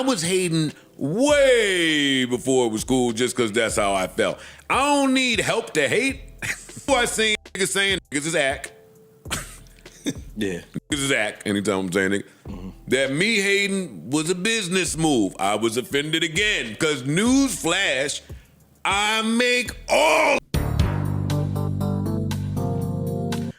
was hating way before it was cool just because that's how I felt. I don't need help to hate. I seen niggas saying niggas is act. Yeah. Niggas is act anytime I'm saying nigga. That me hating was a business move. I was offended again because newsflash, I make all.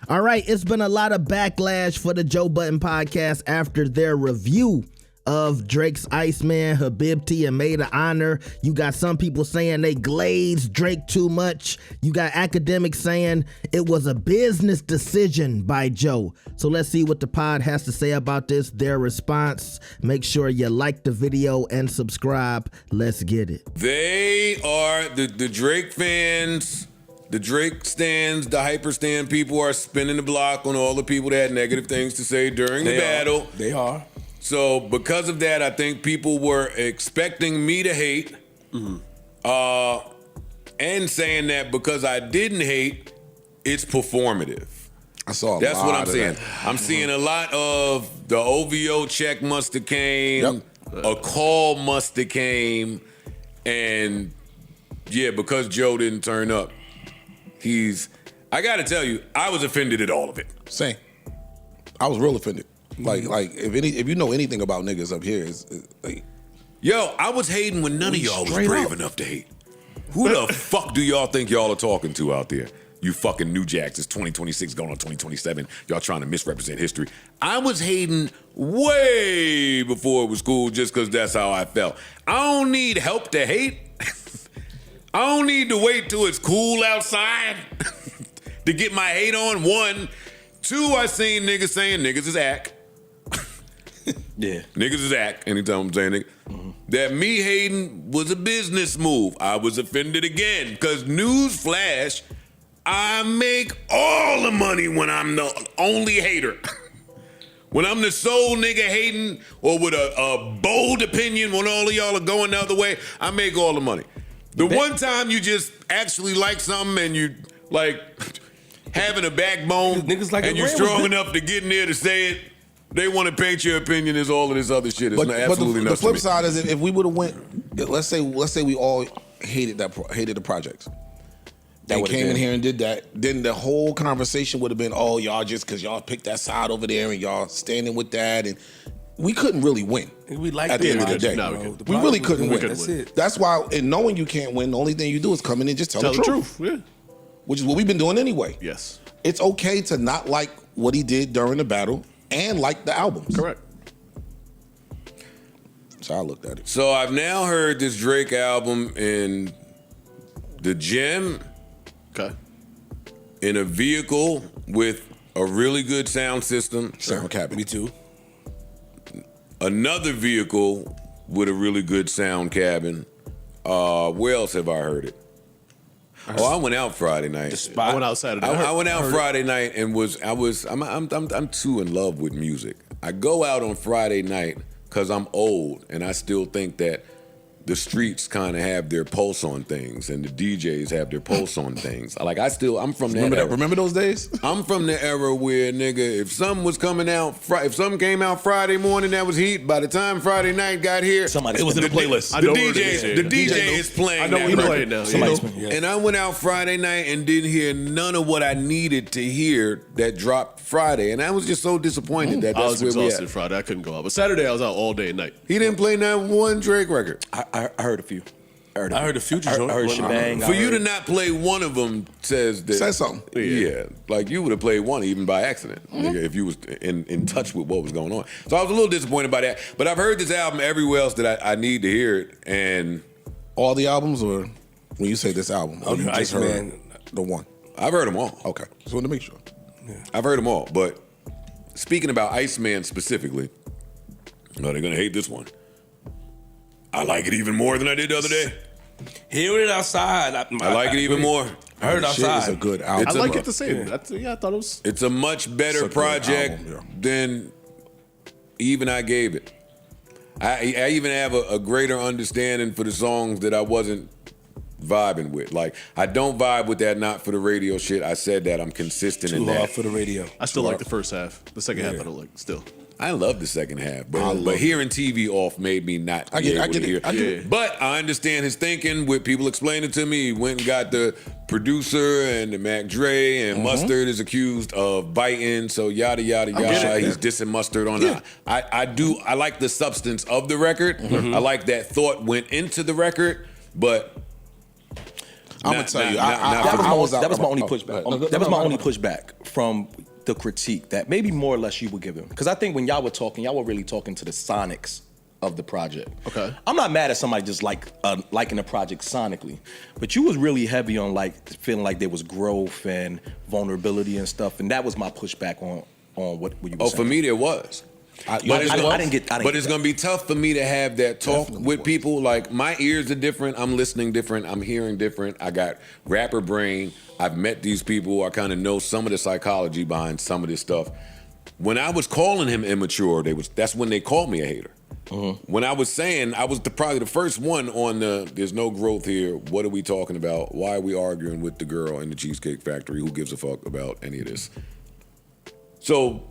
All right, it's been a lot of backlash for the Joe Budden podcast after their review of Drake's Iceman, HABIBTI, and MAID. Honor. You got some people saying they glazed Drake too much. You got Akademiks saying it was a business decision by Joe. So let's see what the pod has to say about this, their response. Make sure you like the video and subscribe. Let's get it. They are the Drake fans. The Drake stands, the hyper stand people are spinning the block on all the people that had negative things to say during the battle. They are. So because of that, I think people were expecting me to hate, and saying that because I didn't hate, it's performative. I saw That's what I'm saying. I'm seeing a lot of the OVO check must have came, a call must have came, and yeah, because Joe didn't turn up, I gotta tell you, I was offended at all of it. Same. I was real offended. Like if you know anything about niggas up here, it's like, yo, I was hating when none of y'all was brave enough to hate. Who the fuck do y'all think y'all are talking to out there? You fucking New Jacks. It's 2026 going on 2027. Y'all trying to misrepresent history. I was hating way before it was cool just because that's how I felt. I don't need help to hate. I don't need to wait till it's cool outside to get my hate on. 1, 2, I seen niggas saying niggas is act. Yeah. Niggas is act anytime I'm saying nigga. That me hating was a business move. I was offended again because newsflash, I make all the money when I'm the only hater. When I'm the sole nigga hating or with a bold opinion when all of y'all are going the other way, I make all the money. The one time you just actually like something and you like having a backbone niggas like and you're strong enough to get in there to say it, they want to paint your opinion as all of this other shit. It's absolutely the nuts flip to me. side is if we would have went, let's say we all hated the projects. They came in here and did that. Then the whole conversation would have been, oh, y'all just because y'all picked that side over there and y'all standing with that, and we couldn't really win. We like at the end of the day. No, we really couldn't win. That's it. That's why, in knowing you can't win, the only thing you do is come in and just tell the truth. Yeah. Which is what we've been doing anyway. Yes. It's okay to not like what he did during the battle and like the albums. Correct. So I looked at it. So I've now heard this Drake album in the gym, in a vehicle with a really good sound system. Sound cabinet. Me too. Another vehicle with a really good sound cabin. Where else have I heard it? I went out Friday night. The Spot. I went out Saturday. I went out Friday night and I'm too in love with music. I go out on Friday night because I'm old and I still think that the streets kind of have their pulse on things and the DJs have their pulse on things. Like I'm from that era. Remember those days? I'm from the era where, nigga, if something was coming out, if something came out Friday morning that was heat, by the time Friday night got here, it was in the playlist. The DJ is playing. I know what you're playing now. And I went out Friday night and didn't hear none of what I needed to hear that dropped Friday, and I was just so disappointed that that's I was where we exhausted at. Friday. I couldn't go out, but Saturday I was out all day and night. He didn't play not one Drake record. I heard a few. I heard a Future joint. I heard Shebang. For you to not play one of them says that. Says something. Yeah, like you would have played one even by accident, nigga, if you was in touch with what was going on. So I was a little disappointed by that. But I've heard this album everywhere else that I need to hear it, and all the albums, or when you say this album, or you just heard the one? I've heard them all. Okay, just wanted to make sure. Yeah. I've heard them all, but speaking about Iceman specifically, no, they're gonna hate this one. I like it even more than I did the other day. Hearing it outside, I like it even more. I heard it outside. It's a good album. I like it the same. I thought it was. It's a much better project than even I gave it. I even have a greater understanding for the songs that I wasn't vibing with. Like, I don't vibe with that not for the radio shit. I said that. I'm consistent in that. Too hard for the radio. I still like the first half. The second half I don't like still. I love the second half, but hearing TV off made me not I be get able to hear. it. But I understand his thinking. With people explaining to me, he went and got the producer and the Mac Dre, and Mustard is accused of biting. So yada yada yada. He's dissing Mustard on that. I like the substance of the record. I like that thought went into the record, but. I'm gonna tell you, that was my only pushback. That was my only pushback from the critique that maybe more or less you would give him. Because I think when y'all were talking, y'all were really talking to the sonics of the project. Okay. I'm not mad at somebody just liking the project sonically, but you was really heavy on like feeling like there was growth and vulnerability and stuff, and that was my pushback on what you were saying. Oh, for me there was. I didn't get it's gonna be tough for me to have that talk with people. Like my ears are different. I'm listening different. I'm hearing different. I got rapper brain. I've met these people. I kind of know some of the psychology behind some of this stuff. When I was calling him immature, that's when they called me a hater. When I was saying, I was probably the first one on there's no growth here. What are we talking about? Why are we arguing with the girl in the Cheesecake Factory? Who gives a fuck about any of this? So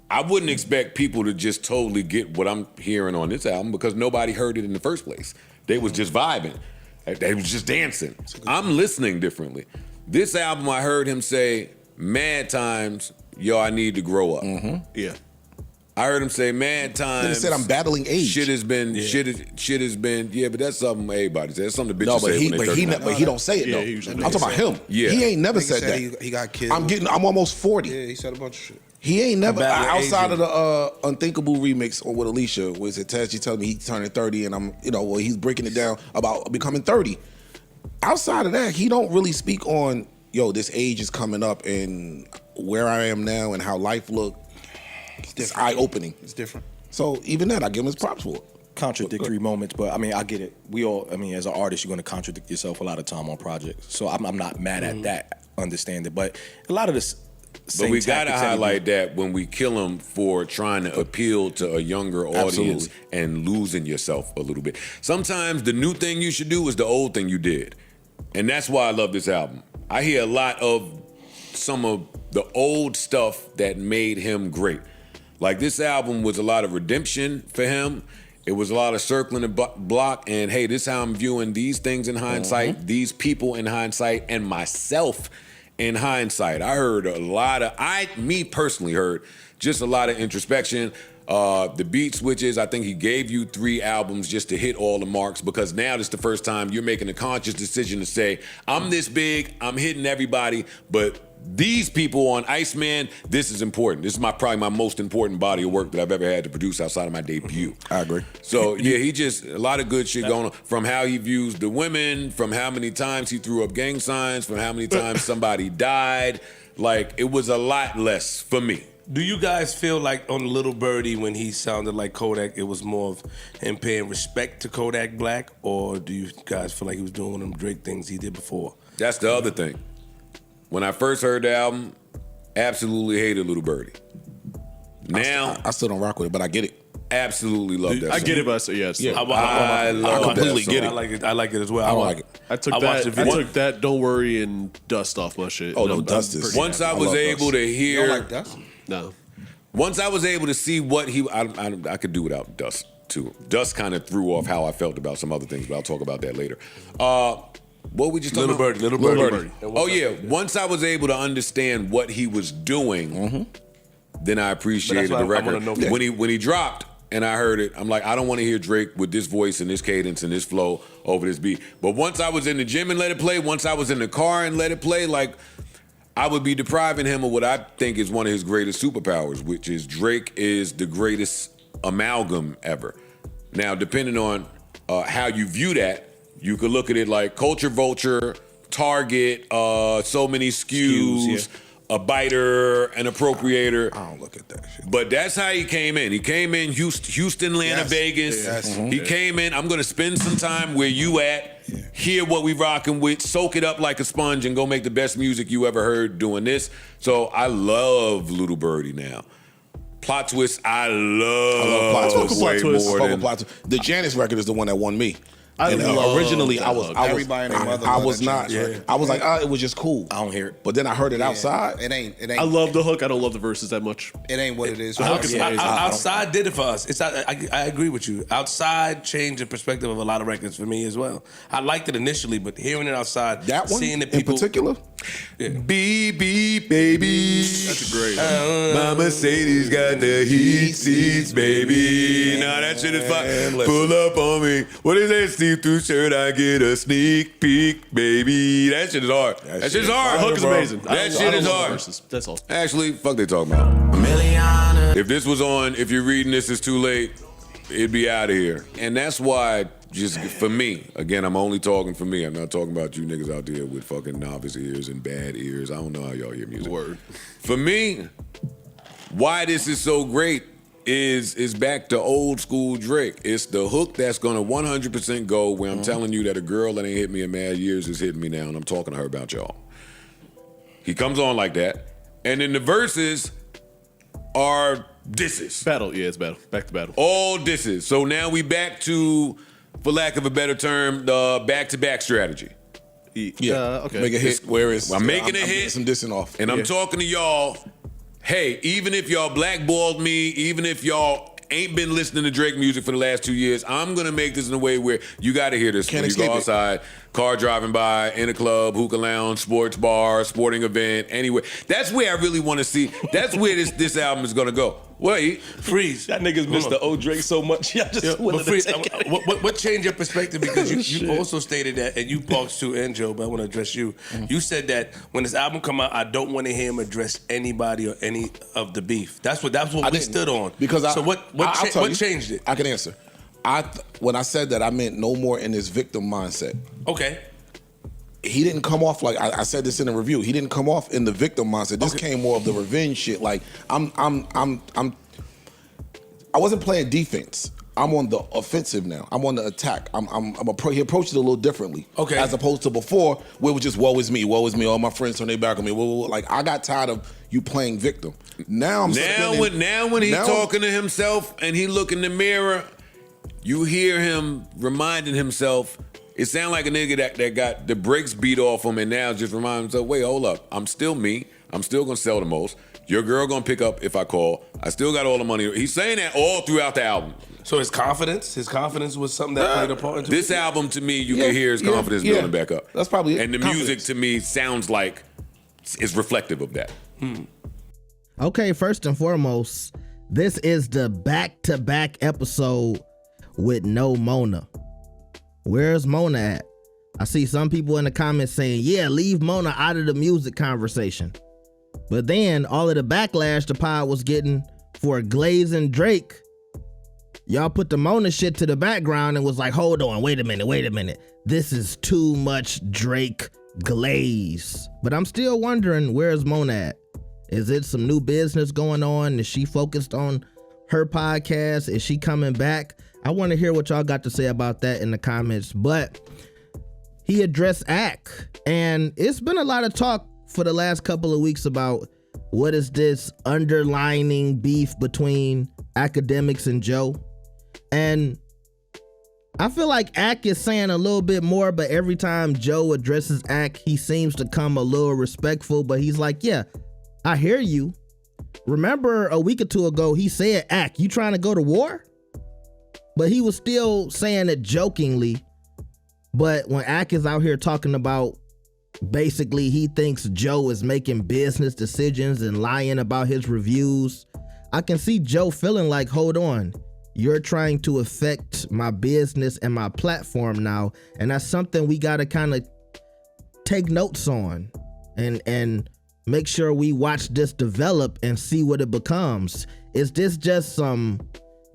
I wouldn't expect people to just totally get what I'm hearing on this album because nobody heard it in the first place. They was just vibing. They was just dancing. I'm listening differently. This album, I heard him say, mad times, yo, I need to grow up. Yeah. I heard him say, mad times. He said, I'm battling age. Shit has been, but that's something everybody says. That's something the bitches No, say but he don't say it, Yeah, though. he usually I'm talking about him. Yeah. He ain't never Nigga said that. He got kids. I'm almost 40. Yeah, he said a bunch of shit. He ain't never, battling outside aging. of the Unthinkable remix or with Alicia, was it Taz, she telling me he's turning 30 and he's breaking it down about becoming 30. Outside of that, he don't really speak on, this age is coming up and where I am now and how life look. It's eye-opening. It's different. So even that, I give him his props for it. Contradictory moments, but I mean, I get it. We all, as an artist, you're going to contradict yourself a lot of time on projects. So I'm not mad at that, understand it. But a lot of this. But we gotta highlight that when we kill him for trying to appeal to a younger audience and losing yourself a little bit. Sometimes the new thing you should do is the old thing you did. And that's why I love this album. I hear a lot of some of the old stuff that made him great. Like this album was a lot of redemption for him. It was a lot of circling the block and hey, this is how I'm viewing these things in hindsight, these people in hindsight, and myself in hindsight. I heard a lot of, me personally heard just a lot of introspection. The beat switches, I think he gave you 3 albums just to hit all the marks because now this is the first time you're making a conscious decision to say, I'm this big, I'm hitting everybody, but these people on Iceman, this is important. This is probably my most important body of work that I've ever had to produce outside of my debut. I agree. So yeah, he just, a lot of good shit going on. From how he views the women, from how many times he threw up gang signs, from how many times somebody died. Like, it was a lot less for me. Do you guys feel like on Little Birdie when he sounded like Kodak, it was more of him paying respect to Kodak Black, or do you guys feel like he was doing one of them Drake things he did before? That's the other thing. When I first heard the album, absolutely hated Little Birdie. Now, I still don't rock with it, but I get it. Absolutely love that I song. get it, but yes. Yeah. I love completely that song. get it. I like it as well. I don't like it. I took watched the video. that Don't Worry and Dust off my shit. Oh, no, I'm Dust is- pretty Once happy. I was love able Dust. to You hear, don't like that? No. once I was able to see what I could do without Dust too. Dust kind of threw off how I felt about some other things, but I'll talk about that later. What we just talking about? Little Birdie. Oh yeah, once I was able to understand what he was doing, then I appreciated But the that's why I record. wanna know- When he dropped and I heard it, I'm like, I don't want to hear Drake with this voice and this cadence and this flow over this beat. But once I was in the gym and let it play, once I was in the car and let it play, like I would be depriving him of what I think is one of his greatest superpowers, which is Drake is the greatest amalgam ever. Now, depending on how you view that, you could look at it like Culture Vulture, Target, so many SKUs, a biter, an appropriator. I don't look at that shit. But that's how he came in. He came in Houston, Atlanta, Yes. Vegas. Yes. He came in, I'm gonna spend some time where you at, hear what we rocking with, soak it up like a sponge and go make the best music you ever heard doing this. So I love Little Birdie now. Plot Twist, I love Plot Twist. way Plot Twist. more Fuck with than... Plot Twist. The Janice record is the one that won me. Originally, I was Everybody and their mother I love was that not. joint. I was like, it was just cool. I don't hear it. But then I heard it outside. It ain't. I love the hook. I don't love the verses that much. It ain't what it is. Outside did it for us. I agree with you. Outside changed the perspective of a lot of records for me as well. I liked it initially, but hearing it outside, that one seeing the people in particular. Beep, beep, baby. That's great. My Mercedes got the heat seats, baby. Nah, that shit is fine. Pull up on me. What is that see-through shirt? I get a sneak peek, baby. That shit is hard. That shit is hard. The hook is amazing. That shit is hard. That's all. Actually, fuck they talking about. If this was on, if you're reading this, it's too late, it'd be out of here. And that's why, just for me, again, I'm only talking for me. I'm not talking about you niggas out there with fucking novice ears and bad ears. I don't know how y'all hear music. Word. For me, why this is so great is back to old school Drake. It's the hook that's gonna 100% go where I'm telling you that a girl that ain't hit me in mad years is hitting me now, and I'm talking to her about y'all. He comes on like that, and then the verses are disses. Battle, yeah, it's battle. Back to battle. All disses. So now we back to, for lack of a better term, the back-to-back strategy. Okay. Make a hit. I'm making a hit. Some dissing off. And I'm talking to y'all. Hey, even if y'all blackballed me, even if y'all ain't been listening to Drake music for the last 2 years, I'm gonna make this in a way where you gotta hear this when you go outside, car driving by, in a club, hookah lounge, sports bar, sporting event, anywhere. That's where I really wanna see, that's where this album is gonna go. Wait, Freeze. That niggas missed the old Drake so much. Y'all just but Freeze, what changed your perspective? Because you also stated that, and you Parks too, and Joe, but I want to address you. You said that when this album come out, I don't want to hear him address anybody or any of the beef. That's what we stood on. Because what changed it? I can answer. When I said that, I meant no more in this victim mindset. Okay. He didn't come off like I said this in a review. He didn't come off in the victim mindset. This came more of the revenge shit. Like I wasn't playing defense. I'm on the offensive now. I'm on the attack. He approached it a little differently. Okay. As opposed to before, where it was just woe is me. All my friends turn their back on me. Like I got tired of you playing victim. Now when he talking to himself and he look in the mirror, you hear him reminding himself. It sounds like a nigga that got the brakes beat off him and now just remind himself, wait, hold up. I'm still me. I'm still gonna sell the most. Your girl gonna pick up if I call. I still got all the money. He's saying that all throughout the album. So his confidence was something that played a part into this album. To me, you can hear his confidence building back up. That's probably it. And the music to me sounds like it's reflective of that. Okay, first and foremost, this is the back-to-back episode with no Mona. Where's Mona at? I see some people in the comments saying, yeah, leave Mona out of the music conversation. But then all of the backlash the pod was getting for glazing Drake, y'all put the Mona shit to the background and was like, hold on, wait a minute. This is too much Drake glaze. But I'm still wondering, where's Mona at? Is it some new business going on? Is she focused on her podcast? Is she coming back? I want to hear what y'all got to say about that in the comments. But he addressed Ak, and it's been a lot of talk for the last couple of weeks about what is this underlining beef between Akademiks and Joe. And I feel like Ak is saying a little bit more, but every time Joe addresses Ak, he seems to come a little respectful, but he's like, yeah, I hear you. Remember a week or two ago, he said, Ak, you trying to go to war? But he was still saying it jokingly. But when Ak is out here talking about basically he thinks Joe is making business decisions and lying about his reviews, I can see Joe feeling like, hold on, you're trying to affect my business and my platform now. And that's something we got to kind of take notes on and make sure we watch this develop and see what it becomes. Is this just some,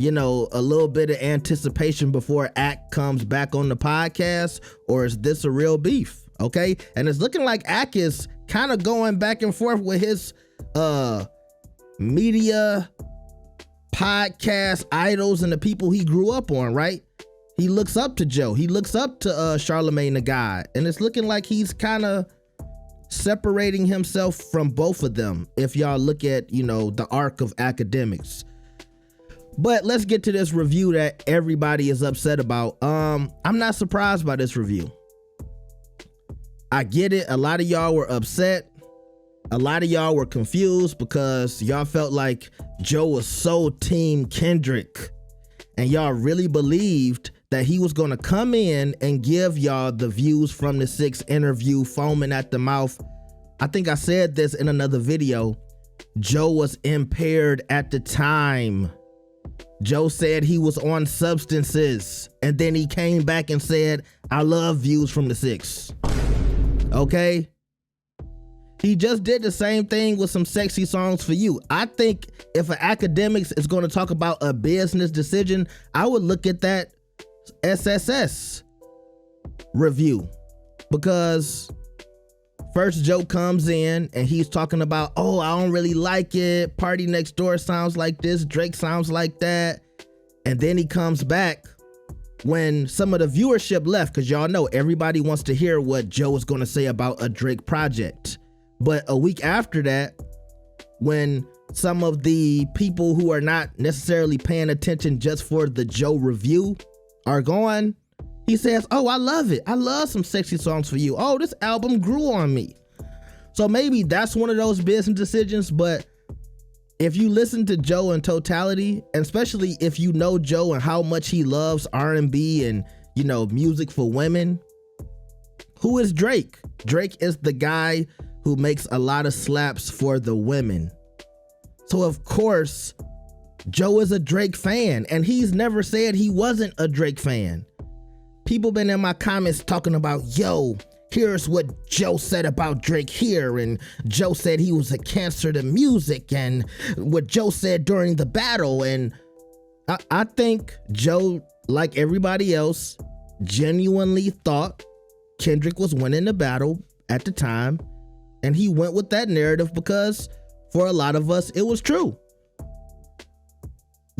a little bit of anticipation before Ak comes back on the podcast, or is this a real beef? Okay. And it's looking like Ak is kind of going back and forth with his media podcast idols and the people he grew up on, right? He looks up to Joe. He looks up to Charlamagne the God. And it's looking like he's kind of separating himself from both of them, if y'all look at, the arc of Akademiks. But let's get to this review that everybody is upset about. I'm not surprised by this review. I get it. A lot of y'all were upset. A lot of y'all were confused because y'all felt like Joe was so team Kendrick. And y'all really believed that he was going to come in and give y'all the views from the 6 interview, foaming at the mouth. I think I said this in another video. Joe was impaired at the time. Joe said he was on substances, and then he came back and said, I love views from the 6. Okay? He just did the same thing with some sexy songs for you. I think if an Akademiks is going to talk about a business decision, I would look at that SSS review, because first Joe comes in and he's talking about, oh, I don't really like it. Party Next Door sounds like this. Drake sounds like that. And then he comes back when some of the viewership left, because y'all know everybody wants to hear what Joe is going to say about a Drake project. But a week after that, when some of the people who are not necessarily paying attention just for the Joe review are gone, he says, oh, I love it. I love some sexy songs for you. Oh, this album grew on me. So maybe that's one of those business decisions. But if you listen to Joe in totality, and especially if you know Joe and how much he loves R&B and, you know, music for women, who is Drake? Drake is the guy who makes a lot of slaps for the women. So of course, Joe is a Drake fan, and he's never said he wasn't a Drake fan. People been in my comments talking about, yo, here's what Joe said about Drake here, and Joe said he was a cancer to music, and what Joe said during the battle. And I think Joe, like everybody else, genuinely thought Kendrick was winning the battle at the time, and he went with that narrative because for a lot of us, it was true.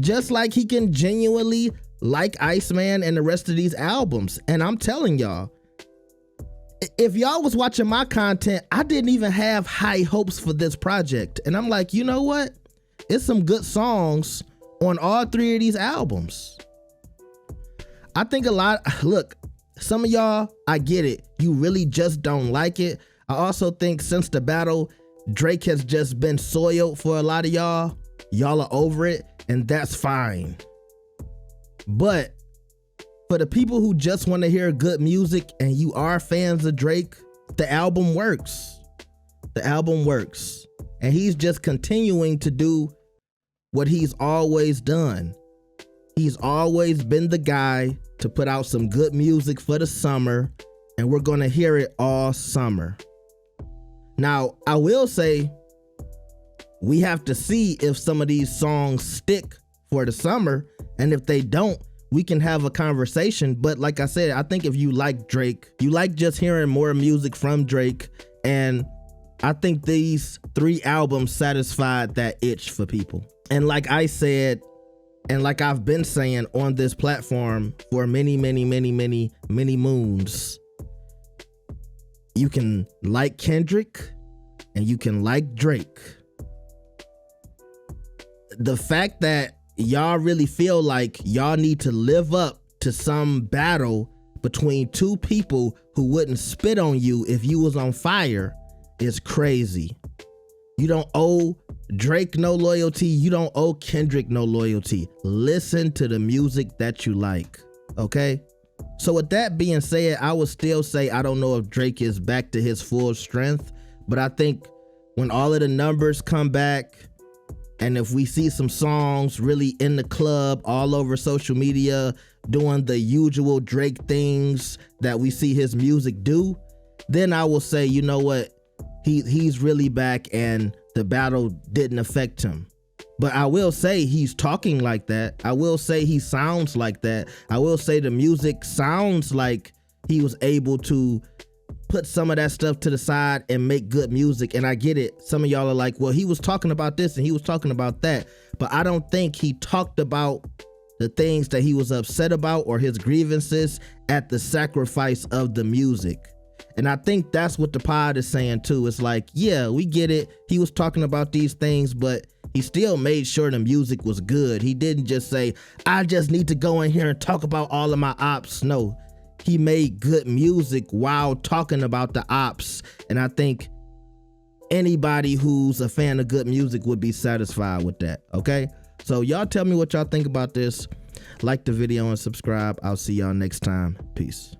Just like he can genuinely like Iceman and the rest of these albums. And I'm telling y'all, if y'all was watching my content, I didn't even have high hopes for this project. And I'm like, you know what? It's some good songs on all 3 of these albums. I think look, some of y'all, I get it. You really just don't like it. I also think since the battle, Drake has just been soiled for a lot of y'all. Y'all are over it, and that's fine. But for the people who just want to hear good music and you are fans of Drake, the album works. The album works. And he's just continuing to do what he's always done. He's always been the guy to put out some good music for the summer, and we're going to hear it all summer. Now, I will say we have to see if some of these songs stick for the summer, and if they don't, we can have a conversation. But like I said, I think if you like Drake, you like just hearing more music from Drake, and I think these 3 albums satisfied that itch for people. And like I said, and like I've been saying on this platform for many moons, you can like Kendrick and you can like Drake. The fact that y'all really feel like y'all need to live up to some battle between 2 people who wouldn't spit on you if you was on fire is crazy. You don't owe Drake no loyalty. You don't owe Kendrick no loyalty. Listen to the music that you like, okay? So with that being said, I would still say I don't know if Drake is back to his full strength, but I think when all of the numbers come back, and if we see some songs really in the club all over social media doing the usual Drake things that we see his music do, then I will say, you know what? He's really back and the battle didn't affect him. But I will say he's talking like that. I will say he sounds like that. I will say the music sounds like he was able to put some of that stuff to the side and make good music. And I get it. Some of y'all are like, well, he was talking about this and he was talking about that. But I don't think he talked about the things that he was upset about or his grievances at the sacrifice of the music. And I think that's what the pod is saying too. It's like, yeah, we get it. He was talking about these things, but He still made sure the music was good. He didn't just say, I just need to go in here and talk about all of my ops. No, he made good music while talking about the ops. And I think anybody who's a fan of good music would be satisfied with that, okay? So y'all tell me what y'all think about this. Like the video and subscribe. I'll see y'all next time. Peace.